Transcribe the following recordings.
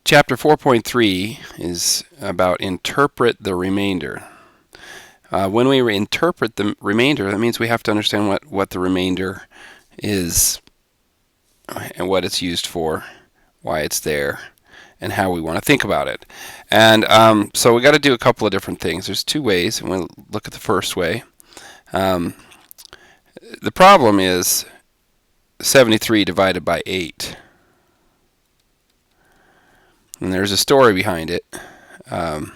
Chapter 4.3 is about interpret the remainder. When we interpret the remainder, that means we have to understand what the remainder is and what it's used for, why it's there, and how we want to think about it. And so we got to do a couple of different things. There's two ways. I'm going to look at the first way. The problem is 73 divided by 8. And there's a story behind it. We're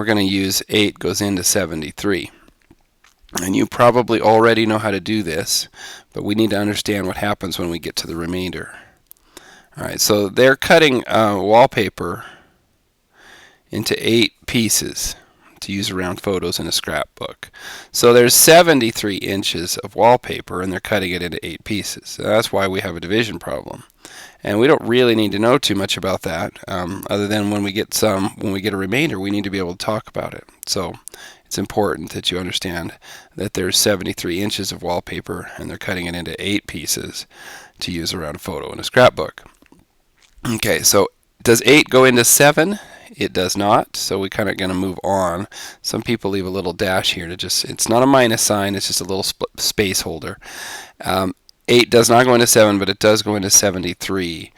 going to use 8 goes into 73. And you probably already know how to do this, but we need to understand what happens when we get to the remainder. Alright, so they're cutting wallpaper into 8 pieces to use around photos in a scrapbook. So there's 73 inches of wallpaper, and they're cutting it into 8 pieces. So that's why we have a division problem. And we don't really need to know too much about that, other than when we get a remainder, we need to be able to talk about it. So it's important that you understand that there's 73 inches of wallpaper, and they're cutting it into 8 pieces to use around a photo in a scrapbook. Okay, so does 8 go into 7? It does not, so we kind of going to move on. Some people leave a little dash here to it's not a minus sign, it's just a little space holder. 8 does not go into 7, but it does go into 73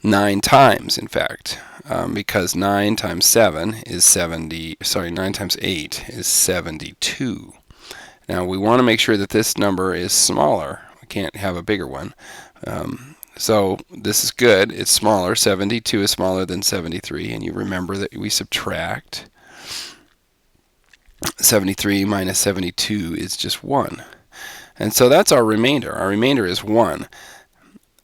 9 times, in fact, because 9 times 7 is 9 times 8 is 72. Now we want to make sure that this number is smaller. We can't have a bigger one. So this is good. It's smaller. 72 is smaller than 73, and you remember that we subtract. 73 minus 72 is just 1. And so that's our remainder. Our remainder is 1.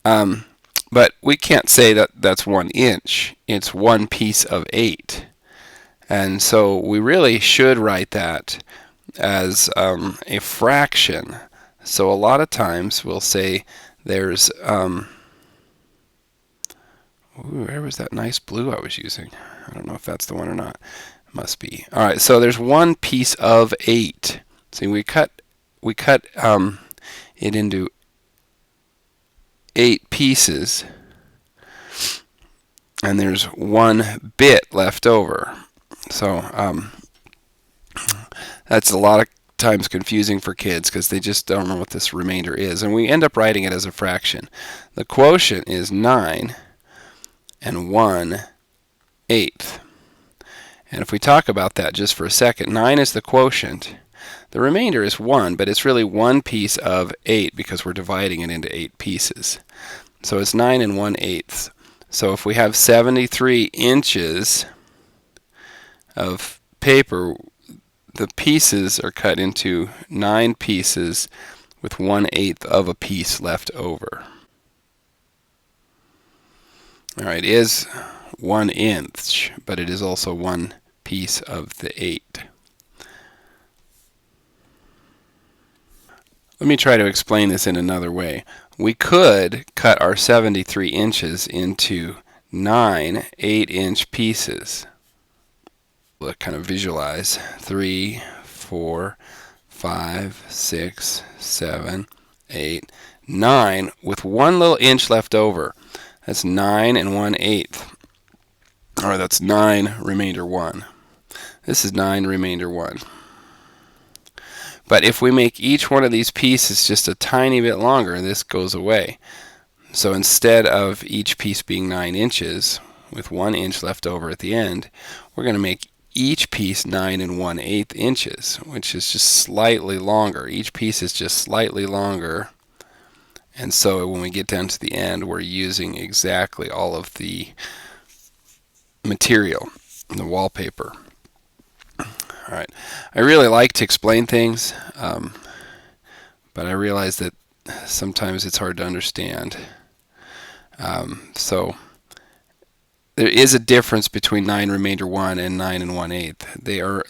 But we can't say that that's 1 inch. It's 1 piece of 8. And so we really should write that as a fraction. So a lot of times we'll say there's where was that nice blue I was using? I don't know if that's the one or not. It must be. All right, so there's 1 piece of 8. See, we cut it into 8 pieces, and there's 1 bit left over. So that's a lot of times confusing for kids because they just don't know what this remainder is, and we end up writing it as a fraction. The quotient is 9 and 1/8. And if we talk about that just for a second, 9 is the quotient. The remainder is 1, but it's really 1 piece of 8 because we're dividing it into 8 pieces. So it's 9 and 1/8. So if we have 73 inches of paper, the pieces are cut into 9 pieces with 1/8 of a piece left over. All right, it is 1 inch, but it is also 1 piece of the 8. Let me try to explain this in another way. We could cut our 73 inches into 9 8-inch pieces. We'll kind of visualize 3, 4, 5, 6, 7, 8, 9 with 1 little inch left over. That's 9 and 1/8. Or that's 9 remainder 1. This is 9 remainder 1. But if we make each one of these pieces just a tiny bit longer, this goes away. So instead of each piece being 9 inches, with 1 inch left over at the end, we're going to make each piece 9 and 1/8 inches, which is just slightly longer. Each piece is just slightly longer. And so when we get down to the end, we're using exactly all of the material, the wallpaper. All right. I really like to explain things, but I realize that sometimes it's hard to understand. So there is a difference between 9 remainder 1 and 9 and 1/8.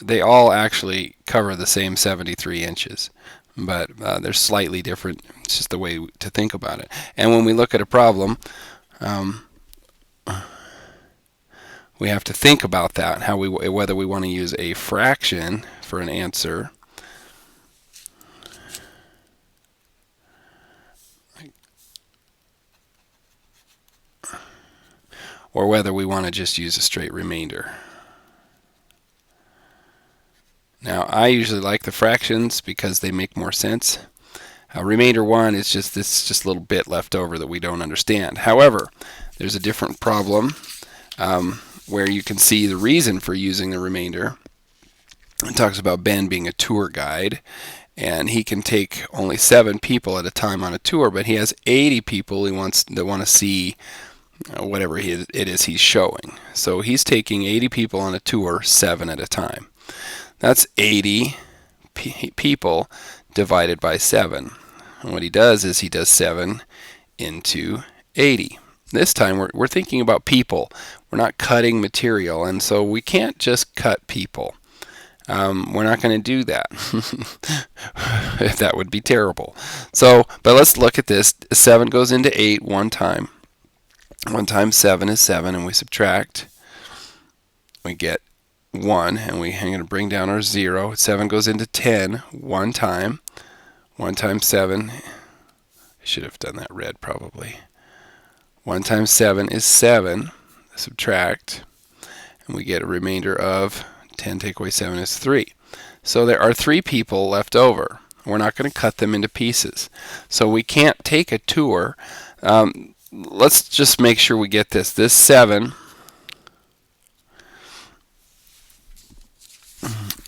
They all actually cover the same 73 inches. But they're slightly different. It's just the way to think about it. And when we look at a problem, we have to think about that, whether we want to use a fraction for an answer, or whether we want to just use a straight remainder. Now, I usually like the fractions because they make more sense. Remainder 1 is just this little bit left over that we don't understand. However, there's a different problem where you can see the reason for using the remainder. It talks about Ben being a tour guide, and he can take only 7 people at a time on a tour, but he has 80 people that want to see whatever it is he's showing. So he's taking 80 people on a tour, 7 at a time. That's 80 people divided by 7. And what he does is he does 7 into 80. This time we're thinking about people. We're not cutting material, and so we can't just cut people. We're not going to do that. That would be terrible. So, but let's look at this. 7 goes into 8 one time. 1 times 7 is 7, and we subtract. We get 1, and we're going to bring down our 0. 7 goes into 10 one time. 1 times 7, I should have done that red probably. 1 times 7 is 7. Subtract, and we get a remainder of 10 take away 7 is 3. So there are 3 people left over. We're not going to cut them into pieces. So we can't take a tour. Let's just make sure we get this. This 7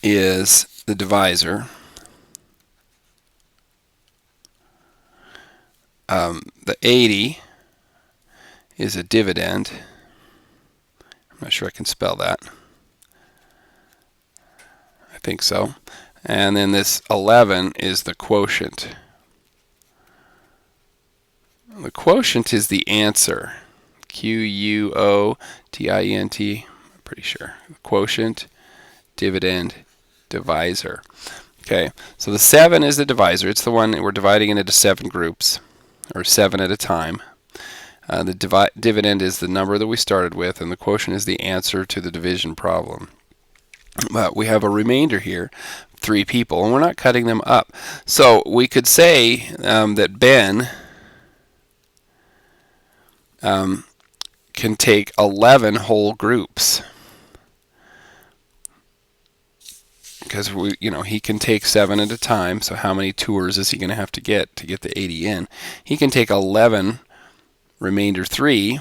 is the divisor. The 80 is a dividend. I'm not sure I can spell that. I think so. And then this 11 is the quotient. The quotient is the answer. Q-U-O-T-I-E-N-T. I'm pretty sure. Quotient, dividend, divisor. Okay, so the 7 is the divisor. It's the one that we're dividing it into 7 groups, or 7 at a time. The dividend is the number that we started with, and the quotient is the answer to the division problem. But we have a remainder here, 3 people, and we're not cutting them up. So we could say that Ben can take 11 whole groups, because he can take 7 at a time. So how many tours is he going to have to get the 80 in? He can take 11 remainder 3,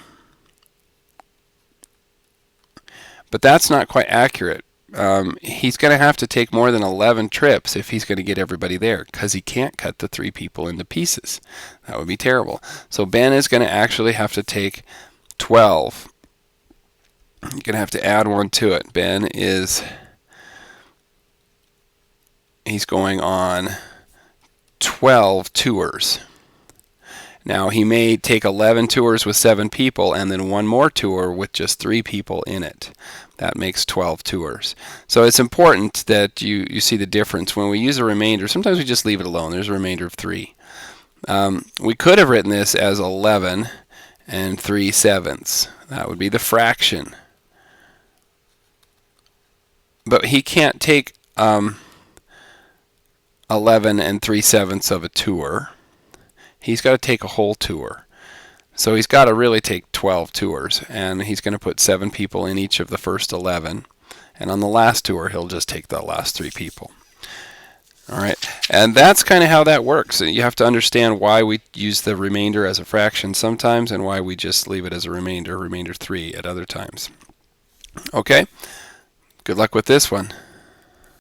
but that's not quite accurate. He's going to have to take more than 11 trips if he's going to get everybody there, because he can't cut the 3 people into pieces. That would be terrible. So Ben is going to actually have to take 12. You're going to have to add 1 to it. Ben he's going on 12 tours. Now, he may take 11 tours with 7 people and then 1 more tour with just 3 people in it. That makes 12 tours. So it's important that you see the difference. When we use a remainder, sometimes we just leave it alone. There's a remainder of 3. We could have written this as 11 and 3/7. That would be the fraction. But he can't take 11 and 3/7 of a tour. He's got to take a whole tour. So he's got to really take 12 tours, and he's going to put 7 people in each of the first 11. And on the last tour, he'll just take the last 3 people. All right, and that's kind of how that works. You have to understand why we use the remainder as a fraction sometimes, and why we just leave it as a remainder 3 at other times. Okay, good luck with this one.